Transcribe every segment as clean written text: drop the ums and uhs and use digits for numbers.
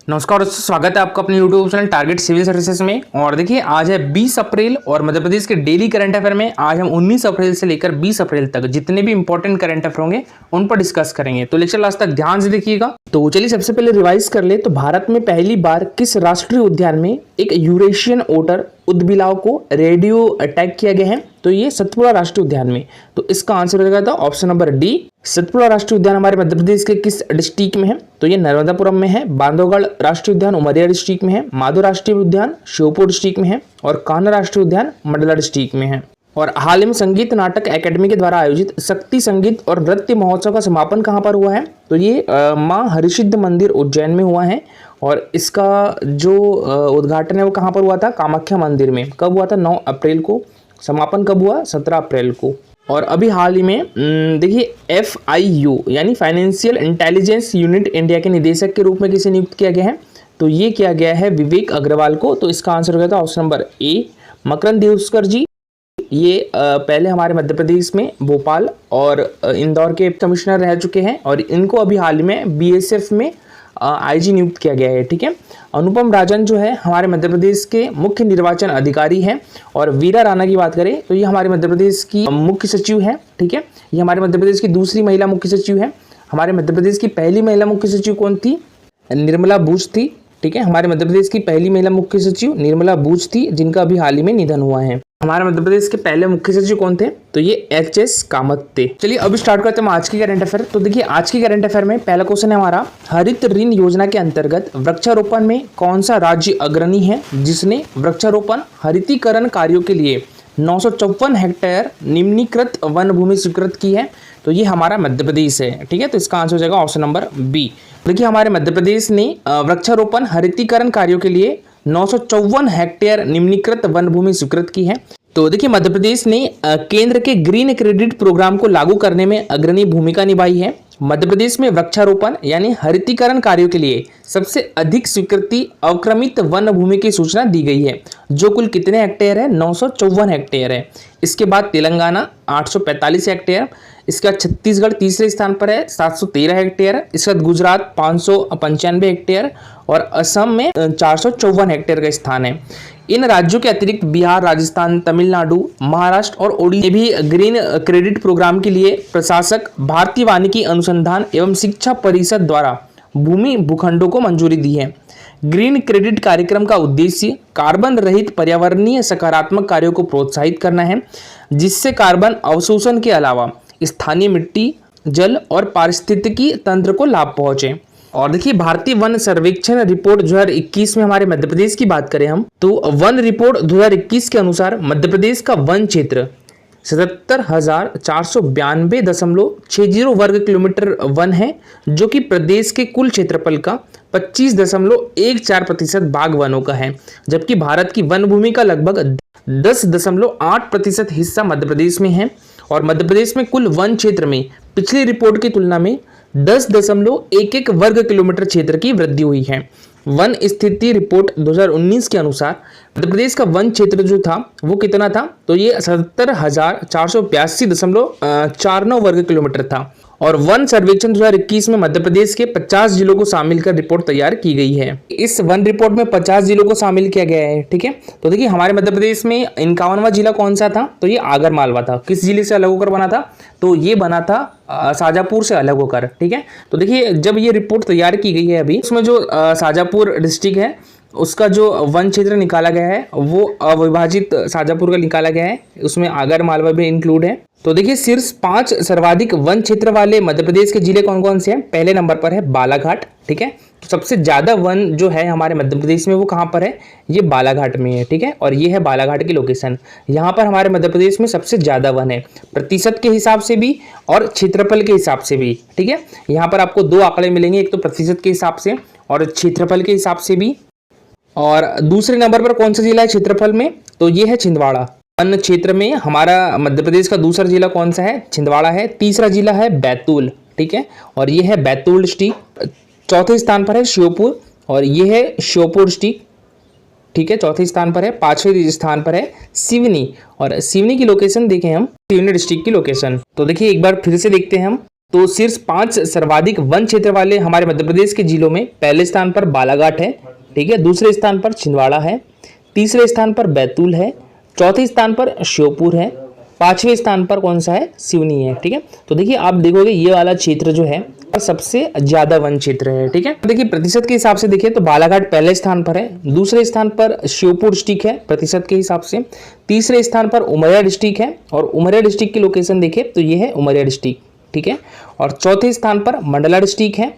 नमस्कार दोस्तों, स्वागत है आपका अपने YouTube channel target civil services में। और देखिए आज है 20 अप्रैल और मध्य प्रदेश के डेली करंट अफेयर में आज हम 19 अप्रैल से लेकर 20 अप्रैल तक जितने भी इंपॉर्टेंट करंट अफेयर होंगे उन पर डिस्कस करेंगे। तो लेक्चर लास्ट तक ध्यान से देखिएगा। तो चलिए सबसे पहले रिवाइज कर ले। तो भारत में पहली बार किस राष्ट्रीय उद्यान में एक यूरेशियन ओटर उदबिलाव को रेडियो अटैक किया गया है? तो ये सतपुड़ा राष्ट्रीय उद्यान में। तो इसका आंसर हो जाएगा ऑप्शन नंबर डी। सतपुड़ा राष्ट्रीय उद्यान हमारे मध्य प्रदेश के किस डिस्ट्रिक्ट में है? तो ये नर्मदापुरम में है। बांधवगढ़ राष्ट्रीय उद्यान उमरिया डिस्ट्रिक्ट में है। माधो राष्ट्रीय उद्यान श्योपुर डिस्ट्रिक्ट में है। और कान्हा राष्ट्रीय उद्यान मंडला डिस्ट्रिक्ट में है। और हाल ही में संगीत नाटक एकेडमी के द्वारा आयोजित शक्ति संगीत और नृत्य महोत्सव का समापन कहाँ पर हुआ है? तो ये माँ हरिसिद्ध मंदिर उज्जैन में हुआ है। और इसका जो उद्घाटन है वो कहाँ पर हुआ था? कामाख्या मंदिर में। कब हुआ था? 9 अप्रैल को। समापन कब हुआ? 17 अप्रैल को। और अभी हाल ही में देखिए FIU यानी फाइनेंशियल इंटेलिजेंस यूनिट इंडिया के निदेशक के रूप में किसे नियुक्त किया गया है? तो ये किया गया है विवेक अग्रवाल को। तो इसका आंसर हो गया था ऑप्शन नंबर ए मकरंद देउस्कर जी। ये पहले हमारे मध्य प्रदेश में भोपाल और इंदौर के कमिश्नर रह चुके हैं और इनको अभी हाल में BSF में IG नियुक्त किया गया है। ठीक है। अनुपम राजन जो है हमारे मध्य प्रदेश के मुख्य निर्वाचन अधिकारी हैं। और वीरा राणा की बात करें तो ये हमारे मध्य प्रदेश की मुख्य सचिव हैं। ठीक है। ये हमारे मध्य प्रदेश की दूसरी महिला मुख्य सचिव हैं। हमारे मध्य प्रदेश की पहली महिला मुख्य सचिव कौन थी? निर्मला बूच थी। ठीक है। हमारे मध्य प्रदेश की पहली महिला मुख्य सचिव निर्मला बूच थी, जिनका अभी हाल ही में निधन हुआ है। हमारे मध्य प्रदेश के पहले मुख्य सचिव कौन थे? तो ये HS कामत थे। चलिए अभी स्टार्ट करते हैं आज की करंट अफेयर। तो देखिए आज की करंट अफेयर में पहला क्वेश्चन है हमारा, हरित ऋण योजना के अंतर्गत वृक्षारोपण में कौन सा राज्य अग्रणी है जिसने वृक्षारोपण हरितीकरण कार्यों के लिए 954 हेक्टेयर निम्नीकृत वन भूमि स्वीकृत की है? तो ये हमारा मध्य प्रदेश है। ठीक है। तो इसका आंसर हो जाएगा ऑप्शन नंबर बी। देखिए हमारे मध्य प्रदेश ने वृक्षारोपण हरितीकरण कार्यों के लिए 954 हेक्टेयर निम्नीकृत वन भूमि स्वीकृत की है। तो देखिए मध्य प्रदेश ने केंद्र के ग्रीन क्रेडिट प्रोग्राम को लागू करने में अग्रणी भूमिका निभाई है। मध्य प्रदेश में वृक्षारोपण यानी हरितीकरण कार्यों के लिए सबसे अधिक स्वीकृति अवक्रमित वन भूमि की सूचना दी गई है, जो कुल कितने हेक्टेयर है? 954 हेक्टेयर है। इसके बाद तेलंगाना 845 हेक्टेयर। इसके बाद छत्तीसगढ़ तीसरे स्थान पर है 713 हेक्टेयर। इसके बाद गुजरात 595 हेक्टेयर और असम में 454 हेक्टेयर का स्थान है। इन राज्यों के अतिरिक्त बिहार, राजस्थान, तमिलनाडु, महाराष्ट्र और ओडिशा ने भी ग्रीन क्रेडिट प्रोग्राम के लिए प्रशासक भारतीय वानिकी अनुसंधान एवं शिक्षा परिषद द्वारा भूमि भूखंडों को मंजूरी दी है। ग्रीन क्रेडिट कार्यक्रम का उद्देश्य कार्बन रहित पर्यावरणीय सकारात्मक कार्यों को प्रोत्साहित करना है, जिससे कार्बन अवशोषण के अलावा स्थानीय मिट्टी, जल और पारिस्थितिकी तंत्र को लाभ पहुंचे। और देखिए भारतीय वन सर्वेक्षण रिपोर्ट 2021 में हमारे मध्य प्रदेश की बात करें हम तो वन रिपोर्ट 2021 के अनुसार मध्य प्रदेश का वन क्षेत्र 77,492.60 वर्ग किलोमीटर वन है, जो कि प्रदेश के कुल क्षेत्रफल का 25.14% भाग वनों का है। जबकि भारत की वन भूमि का लगभग 10.8% हिस्सा मध्य प्रदेश में है। और मध्य प्रदेश में कुल वन क्षेत्र में पिछली रिपोर्ट की तुलना में 10.11 वर्ग किलोमीटर क्षेत्र की वृद्धि हुई है। वन स्थिति रिपोर्ट 2019 के अनुसार मध्य प्रदेश का वन क्षेत्र जो था वो कितना था? तो ये 77,482.49 वर्ग किलोमीटर था। और वन सर्वेक्षण 2021 में मध्य प्रदेश के 50 जिलों को शामिल कर रिपोर्ट तैयार की गई है। इस वन रिपोर्ट में 50 जिलों को शामिल किया गया है। ठीक है। तो देखिए हमारे मध्य प्रदेश में 51वां जिला कौन सा था? तो ये आगर मालवा था। किस जिले से अलग होकर बना था? तो ये बना था शाजापुर से अलग होकर। ठीक है। तो देखिए जब ये रिपोर्ट तैयार की गई है अभी, उसमें जो शाजापुर डिस्ट्रिक्ट है उसका जो वन क्षेत्र निकाला गया है वो अविभाजित शाजापुर का निकाला गया है। उसमें आगर मालवा भी इंक्लूड है। तो देखिए शीर्ष 5 सर्वाधिक वन क्षेत्र वाले मध्य प्रदेश के जिले कौन कौन से हैं? पहले नंबर पर है बालाघाट। ठीक है। तो सबसे ज्यादा वन जो है हमारे मध्य प्रदेश में वो कहाँ पर है? ये बालाघाट में है। ठीक है। और ये है बालाघाट की लोकेशन। यहाँ पर हमारे मध्य प्रदेश में सबसे ज्यादा वन है, प्रतिशत के हिसाब से भी और क्षेत्रफल के हिसाब से भी। ठीक है। यहाँ पर आपको 2 आंकड़े मिलेंगे, एक तो प्रतिशत के हिसाब से और क्षेत्रफल के हिसाब से भी। और दूसरे नंबर पर कौन सा जिला है क्षेत्रफल में? तो ये है छिंदवाड़ा। वन क्षेत्र में हमारा मध्य प्रदेश का दूसरा जिला कौन सा है? छिंदवाड़ा है। तीसरा जिला है बैतूल। ठीक है। और ये है बैतूल डिस्ट्रिक्ट। चौथे स्थान पर है श्योपुर और ये है श्योपुर डिस्ट्रिक्ट। ठीक है। चौथे स्थान पर है। 5वें स्थान पर है सिवनी। और सिवनी की लोकेशन देखें हम, सिवनी डिस्ट्रिक्ट की लोकेशन। तो देखिए एक बार फिर से देखते हैं हम तो शीर्ष 5 सर्वाधिक वन क्षेत्र वाले हमारे मध्य प्रदेश के जिलों में पहले स्थान पर बालाघाट है, ठीक है, दूसरे स्थान पर छिंदवाड़ा है, तीसरे स्थान पर बैतूल है, चौथे स्थान पर श्योपुर है, पांचवें स्थान पर कौन सा है, सिवनी है, ठीक है। तो देखिए आप देखोगे ये वाला क्षेत्र जो है सबसे ज्यादा वन क्षेत्र है, ठीक है। देखिए प्रतिशत के हिसाब से देखिए तो बालाघाट पहले स्थान पर है, दूसरे स्थान पर श्योपुर डिस्ट्रिक्ट है प्रतिशत के हिसाब से, तीसरे स्थान पर उमरिया डिस्ट्रिक्ट है और उमरिया डिस्ट्रिक्ट की लोकेशन देखें तो ये है उमरिया डिस्ट्रिक्ट, ठीक है, और चौथे स्थान पर मंडला डिस्ट्रिक्ट है,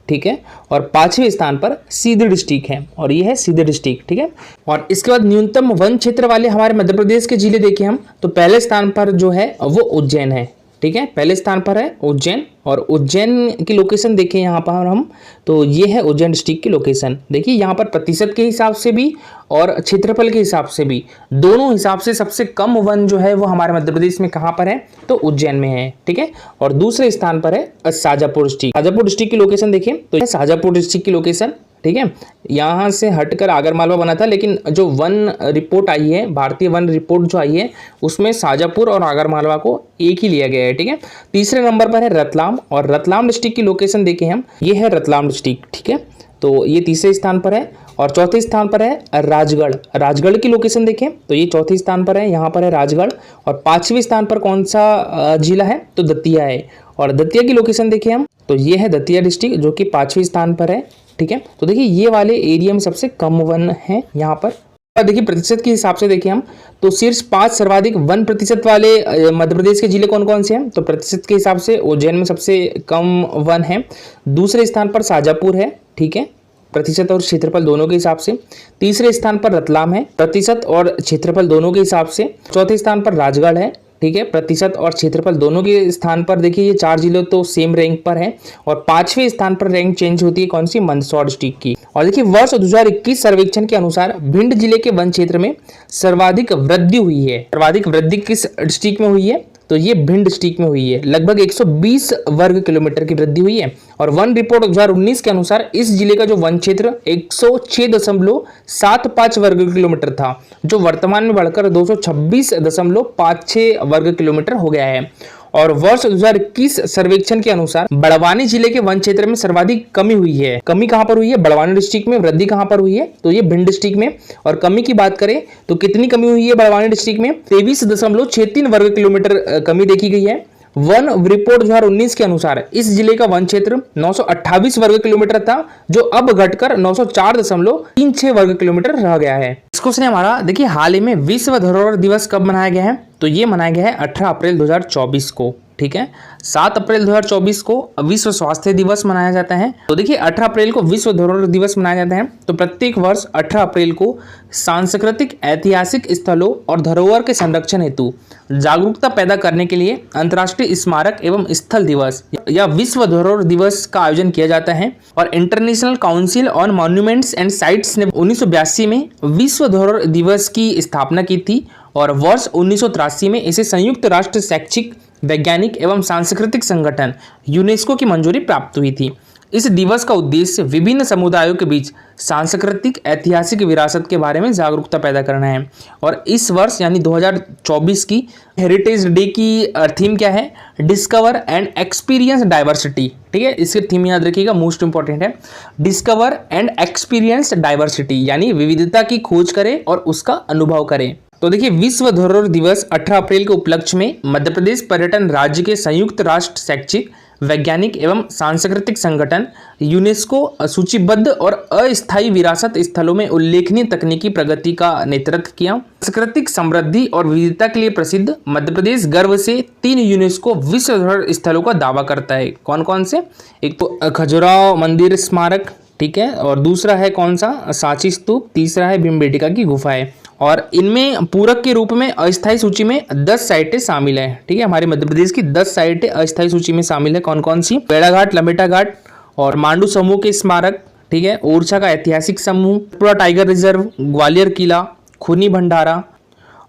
ठीक है, और पांचवें स्थान पर सीधी डिस्ट्रिक्ट है और ये है सीधी डिस्ट्रिक्ट, ठीक है। और इसके बाद न्यूनतम वन क्षेत्र वाले हमारे मध्य प्रदेश के जिले देखें हम तो पहले स्थान पर जो है वो उज्जैन है, ठीक है, पहले स्थान पर है उज्जैन और उज्जैन की लोकेशन देखें यहाँ पर हम तो ये है उज्जैन डिस्ट्रिक्ट की लोकेशन। देखिए यहाँ पर प्रतिशत के हिसाब से भी और क्षेत्रफल के हिसाब से भी दोनों हिसाब से सबसे कम वन जो है वो हमारे मध्य प्रदेश में कहाँ पर है तो उज्जैन में है, ठीक है, और दूसरे स्थान पर है शाजापुर डिस्ट्रिक्ट। शाजापुर डिस्ट्रिक्ट की लोकेशन देखिए तो ये शाजापुर डिस्ट्रिक्ट की लोकेशन, ठीक है, यहाँ से हटकर आगरमालवा बना था लेकिन जो वन रिपोर्ट आई है, भारतीय वन रिपोर्ट जो आई है उसमें शाजापुर और आगरमालवा को एक ही लिया गया है, ठीक है। तीसरे नंबर पर है रतलाम और रतलाम डिस्ट्रिक्ट की लोकेशन देखें हम, ये है रतलाम डिस्ट्रिक्ट, ठीक है, तो ये तीसरे स्थान पर है और चौथे स्थान पर है राजगढ़। राजगढ़ की लोकेशन देखें तो ये चौथे स्थान पर है, यहाँ पर है राजगढ़ और पांचवें स्थान पर कौन सा जिला है तो दतिया है और दतिया की लोकेशन देखें हम तो ये है दतिया डिस्ट्रिक्ट जो कि पांचवें स्थान पर है, ठीक है। तो देखिए ये वाले एरिया में सबसे कम वन है यहाँ पर। देखिए प्रतिशत के हिसाब से देखिए हम तो शीर्ष 5 सर्वाधिक वन प्रतिशत वाले मध्य प्रदेश के जिले कौन कौन से हैं तो प्रतिशत के हिसाब से उज्जैन में सबसे कम वन है, दूसरे स्थान पर शाजापुर है, ठीक है, प्रतिशत और क्षेत्रफल दोनों के हिसाब से, तीसरे स्थान पर रतलाम है प्रतिशत और क्षेत्रफल दोनों के हिसाब से, चौथे स्थान पर राजगढ़ है, ठीक है, प्रतिशत और क्षेत्रफल दोनों के स्थान पर देखिए ये 4 जिले तो सेम रैंक पर है और पांचवें स्थान पर रैंक चेंज होती है कौन सी मंदसौर डिस्ट्रिक्ट की। और देखिए वर्ष 2021 सर्वेक्षण के अनुसार भिंड जिले के वन क्षेत्र में सर्वाधिक वृद्धि हुई है। सर्वाधिक वृद्धि किस डिस्ट्रिक्ट में हुई है तो ये भिंड डिस्ट्रिक्ट में हुई है, लगभग 120 वर्ग किलोमीटर की वृद्धि हुई है। और वन रिपोर्ट 2019 के अनुसार इस जिले का जो वन क्षेत्र 106.75 वर्ग किलोमीटर था जो वर्तमान में बढ़कर 226.56 वर्ग किलोमीटर हो गया है। और वर्ष 2021 सर्वेक्षण के अनुसार बड़वानी जिले के वन क्षेत्र में सर्वाधिक कमी हुई है। कमी कहां पर हुई है बड़वानी डिस्ट्रिक्ट में, वृद्धि कहां पर हुई है तो ये भिंड डिस्ट्रिक्ट में। और कमी की बात करें तो कितनी कमी हुई है बड़वानी डिस्ट्रिक्ट में 23.63 वर्ग किलोमीटर कमी देखी गई है। वन रिपोर्ट 2019 के अनुसार इस जिले का वन क्षेत्र 928 वर्ग किलोमीटर था जो अब घटकर 904.36 वर्ग किलोमीटर रह गया है। इस क्वेश्चन हमारा देखिए हाल ही में विश्व धरोहर दिवस कब मनाया गया है तो ये मनाया गया है 18 अप्रैल 2024 को, ठीक है। 7 अप्रैल 2024 को विश्व स्वास्थ्य दिवस मनाया जाता है। तो देखिए 18 अप्रैल को विश्व धरोहर दिवस मनाया जाता है तो प्रत्येक वर्ष 18 अप्रैल को सांस्कृतिक ऐतिहासिक स्थलों और धरोहर के संरक्षण हेतु जागरूकता पैदा करने के लिए अंतर्राष्ट्रीय स्मारक एवं स्थल दिवस या विश्व धरोहर दिवस का आयोजन किया जाता है। और international council on monuments and sites ने 1982 में विश्व धरोहर दिवस की स्थापना की थी और वर्ष 1983 में इसे संयुक्त राष्ट्र शैक्षिक वैज्ञानिक एवं सांस्कृतिक संगठन यूनेस्को की मंजूरी प्राप्त हुई थी। इस दिवस का उद्देश्य विभिन्न समुदायों के बीच सांस्कृतिक ऐतिहासिक विरासत के बारे में जागरूकता पैदा करना है। और इस वर्ष यानी 2024 की हेरिटेज डे की थीम क्या है डिस्कवर एंड एक्सपीरियंस डाइवर्सिटी, ठीक है, इसकी थीम याद रखिएगा मोस्ट इंपॉर्टेंट है डिस्कवर एंड एक्सपीरियंस डाइवर्सिटी यानी विविधता की खोज करें और उसका अनुभव करें। तो देखिए विश्व धरोहर दिवस 18 अप्रैल के उपलक्ष्य में मध्य प्रदेश पर्यटन राज्य के संयुक्त राष्ट्र शैक्षिक वैज्ञानिक एवं सांस्कृतिक संगठन यूनेस्को सूचीबद्ध और अस्थायी विरासत स्थलों में उल्लेखनीय तकनीकी प्रगति का नेतृत्व किया। सांस्कृतिक समृद्धि और विविधता के लिए प्रसिद्ध मध्य प्रदेश गर्व से 3 यूनेस्को विश्व धरोहर स्थलों का दावा करता है। कौन कौन से, एक तो खजुराहो मंदिर स्मारक, ठीक है, और दूसरा है कौन सा सांची स्तूप, तीसरा है भीमबेटका की गुफाएं। और इनमें पूरक के रूप में अस्थायी सूची में 10 साइटें शामिल है, ठीक है, हमारे मध्य प्रदेश की 10 साइटें अस्थायी सूची में शामिल है। कौन कौन सी, बेड़ाघाट लंबेटा घाट और मांडू समूह के स्मारक, ठीक है, ओरछा का ऐतिहासिक समूह, त्रिपुरा टाइगर रिजर्व, ग्वालियर किला, खूनी भंडारा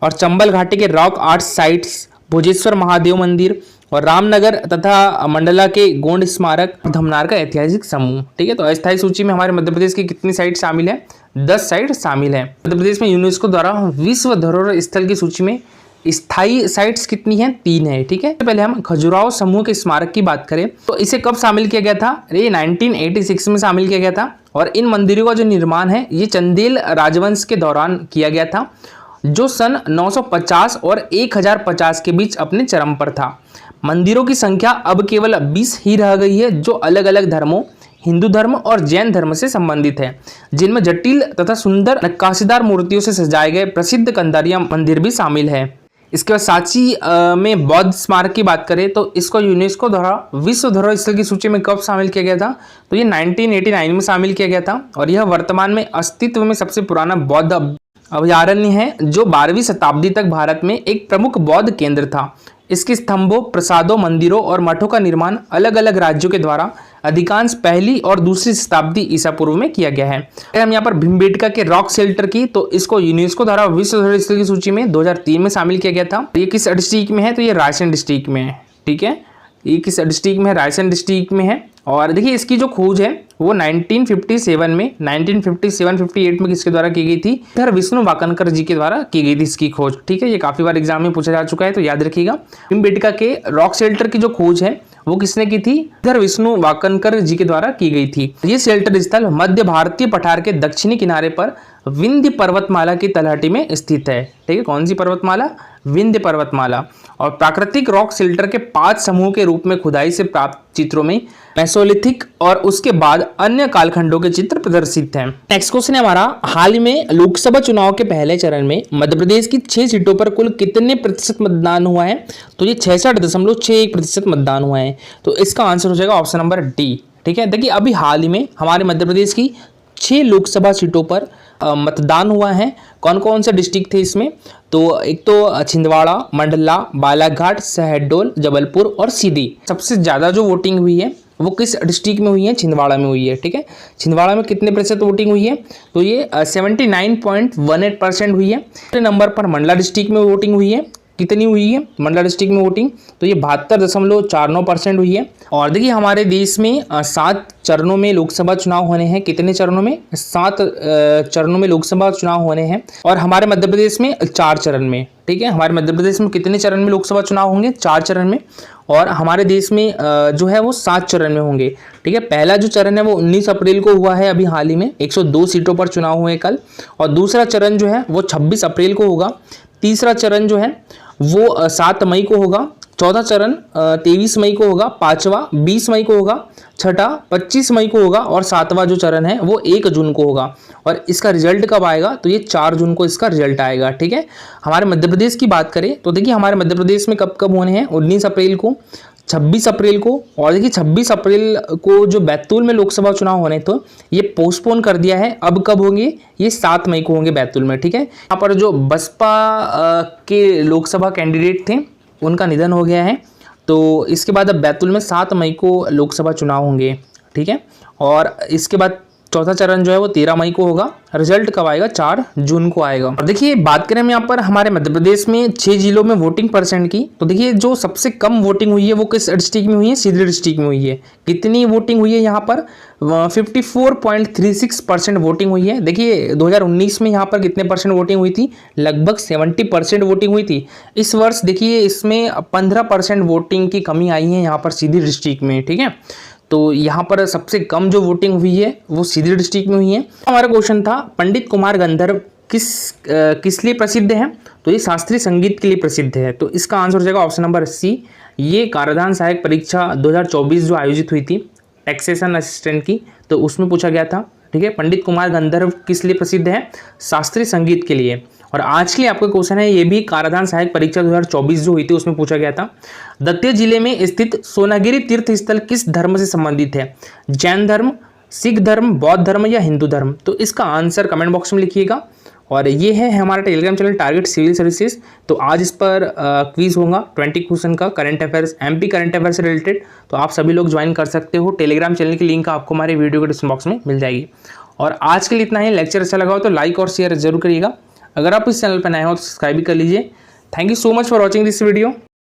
और चंबल घाटी के रॉक आर्ट साइट्स, भुजेश्वर महादेव मंदिर और रामनगर तथा मंडला के गोंड स्मारक, धमनार का ऐतिहासिक समूह, ठीक है। तो अस्थायी सूची में हमारे मध्य प्रदेश की कितनी साइट शामिल है 10 साइट शामिल है। मध्य प्रदेश में यूनेस्को द्वारा विश्व धरोहर स्थल की सूची में स्थायी साइट्स कितनी हैं? 3 है। ठीक है, पहले हम खजुराहो समूह के स्मारक की बात करें तो इसे कब शामिल किया गया था? ये 1986 में शामिल किया गया था और इन मंदिरों का जो निर्माण है ये चंदेल राजवंश के दौरान किया गया था, जो सन 950 और 1050 के बीच अपने चरम पर था। मंदिरों की संख्या अब केवल 20 ही रह गई है, जो अलग अलग धर्मों, हिंदू धर्म और जैन धर्म से संबंधित है, जिनमें जटिल तथा सुंदर नक्काशीदार मूर्तियों से सजाए गए प्रसिद्ध कंदारिया मंदिर भी शामिल है। इसके बाद सांची में बौद्ध स्मारक की बात करें तो इसको यूनेस्को द्वारा विश्व धरोहर स्थल की सूची में कब शामिल किया गया था? तो ये 1989 में शामिल किया गया था और यह वर्तमान में अस्तित्व में सबसे पुराना बौद्ध अभयारण्य है, जो 12वीं शताब्दी तक भारत में एक प्रमुख बौद्ध केंद्र था। इसके स्तंभों, प्रसादों, मंदिरों और मठों का निर्माण अलग अलग राज्यों के द्वारा अधिकांश पहली और दूसरी शताब्दी ईसा पूर्व में किया गया है। हम यहाँ पर भीमबेटका के रॉक शेल्टर की तो इसको यूनेस्को द्वारा विश्व धरोहर स्थल की सूची में 2003 में शामिल किया गया था। ये किस डिस्ट्रिक्ट में है? तो ये रायसेन डिस्ट्रिक्ट में है। ठीक है, ये किस डिस्ट्रिक्ट में है? रायसेन डिस्ट्रिक्ट में है। और देखिए इसकी जो खोज है वो 1957 में 1957-58 में किसके द्वारा की गई थी? सर विष्णु वाकनकर जी के द्वारा की गई थी इसकी खोज। ठीक है, ये काफी बार एग्जाम में पूछा जा चुका है तो याद रखिएगा। भीमबेटका के रॉक शेल्टर की जो खोज है वो किसने की थी? सर विष्णु वाकनकर जी के द्वारा की गई थी। ये शेल्टर स्थल मध्य भारतीय पठार के दक्षिणी किनारे पर विंध्य पर्वतमाला की तलहटी में स्थित है। ठीक है, कौन सी पर्वतमाला? विंध्य पर्वतमाला। और प्राकृतिक रॉक शेल्टर के 5 समूह के रूप में खुदाई से प्राप्त चित्रों में मेसोलिथिक और उसके बाद अन्य कालखंडों के चित्र प्रदर्शित हैं। नेक्स्ट क्वेश्चन है हमारा, हाल ही में लोकसभा चुनाव के पहले चरण में मध्य प्रदेश की 6 सीटों पर कुल कितने प्रतिशत मतदान हुआ है? तो ये 66.61% मतदान हुआ है। तो इसका आंसर हो जाएगा ऑप्शन नंबर डी। ठीक है, देखिए अभी हाल ही में हमारे मध्य प्रदेश की 6 लोकसभा सीटों पर मतदान हुआ है। कौन कौन से डिस्ट्रिक्ट थे इसमें? तो एक तो छिंदवाड़ा, मंडला, बालाघाट, शहडोल, जबलपुर और सीधी। सबसे ज़्यादा जो वोटिंग हुई है वो किस डिस्ट्रिक्ट में हुई है? छिंदवाड़ा में हुई है। ठीक है, छिंदवाड़ा में कितने प्रतिशत वोटिंग हुई है? तो ये 79.18% हुई है। दूसरे नंबर पर मंडला डिस्ट्रिक्ट में वोटिंग हुई है। कितनी हुई है मंडला डिस्ट्रिक्ट में वोटिंग? तो ये 72.49% हुई है। और देखिए हमारे देश में 7 चरणों में लोकसभा चुनाव होने हैं। कितने चरणों में? 7 चरणों में लोकसभा चुनाव होने हैं और हमारे मध्य प्रदेश में 4 चरण में। ठीक है, हमारे मध्य प्रदेश में कितने चरण में लोकसभा चुनाव होंगे? 4 चरण में। और हमारे देश में जो है वो 7 चरण में होंगे। ठीक है, पहला जो चरण है वो 19 अप्रैल को हुआ है अभी हाल ही में, 102 सीटों पर चुनाव हुए कल। और दूसरा चरण जो है वो 26 अप्रैल को होगा। तीसरा चरण जो है वो 7 मई को होगा। चौथा चरण 23 मई को होगा। पांचवा 20 मई को होगा। छठा 25 मई को होगा और 7वां जो चरण है वो 1 जून को होगा। और इसका रिजल्ट कब आएगा? तो ये 4 जून को इसका रिजल्ट आएगा। ठीक है, हमारे मध्य प्रदेश की बात करें तो देखिए हमारे मध्य प्रदेश में कब कब होने हैं? 19 अप्रैल को, 26 अप्रैल को और देखिए 26 अप्रैल को जो बैतूल में लोकसभा चुनाव होने तो ये पोस्टपोन कर दिया है। अब कब होंगे? ये 7 मई को होंगे बैतूल में। ठीक है, यहाँ पर जो बसपा के लोकसभा कैंडिडेट थे उनका निधन हो गया है, तो इसके बाद अब बैतूल में 7 मई को लोकसभा चुनाव होंगे। ठीक है, और इसके बाद चौथा चरण जो है वो 13 मई को होगा। रिजल्ट कब आएगा? 4 जून को आएगा। और देखिए बात करें हम यहाँ पर हमारे मध्य प्रदेश में 6 जिलों में वोटिंग परसेंट की, तो देखिए जो सबसे कम वोटिंग हुई है वो किस डिस्ट्रिक्ट में हुई है? सीधी डिस्ट्रिक्ट में हुई है। कितनी वोटिंग हुई है यहाँ पर? 54.36% वोटिंग हुई है। देखिए 2019 में यहाँ पर कितने परसेंट वोटिंग हुई थी? लगभग 70% वोटिंग हुई थी। इस वर्ष देखिए इसमें 15% वोटिंग की कमी आई है यहाँ पर सीधी डिस्ट्रिक्ट में। ठीक है, तो यहाँ पर सबसे कम जो वोटिंग हुई है वो सीधी डिस्ट्रिक्ट में हुई है। हमारा क्वेश्चन था पंडित कुमार गंधर्व किस लिए प्रसिद्ध है? तो ये शास्त्रीय संगीत के लिए प्रसिद्ध है। तो इसका आंसर हो जाएगा ऑप्शन नंबर सी। ये कराधान सहायक परीक्षा 2024 जो आयोजित हुई थी टैक्सेशन असिस्टेंट की, तो उसमें पूछा गया था। ठीक है, पंडित कुमार गंधर्व किस लिए प्रसिद्ध है? शास्त्रीय संगीत के लिए। और आज के लिए आपका क्वेश्चन है ये भी कराधान सहायक परीक्षा 2024 जो हुई थी उसमें पूछा गया था। दतिया जिले में स्थित सोनागिरी तीर्थ स्थल किस धर्म से संबंधित है? जैन धर्म, सिख धर्म, बौद्ध धर्म या हिंदू धर्म? तो इसका आंसर कमेंट बॉक्स में लिखिएगा। और ये है हमारा Telegram channel target civil services. तो आज इस पर क्विज होगा 20 क्वेश्चन का, current affairs, MP current affair से रिलेटेड। तो आप सभी लोग ज्वाइन कर सकते हो। टेलीग्राम चैनल की लिंक आपको हमारे वीडियो के डिस्क्रिप्शन बॉक्स में मिल जाएगी। और आज के लिए इतना ही। लेक्चर अच्छा लगा हो तो लाइक और शेयर जरूर करिएगा। अगर आप इस चैनल पर नए हो तो सब्सक्राइब भी कर लीजिए। Thank you so much for watching this video.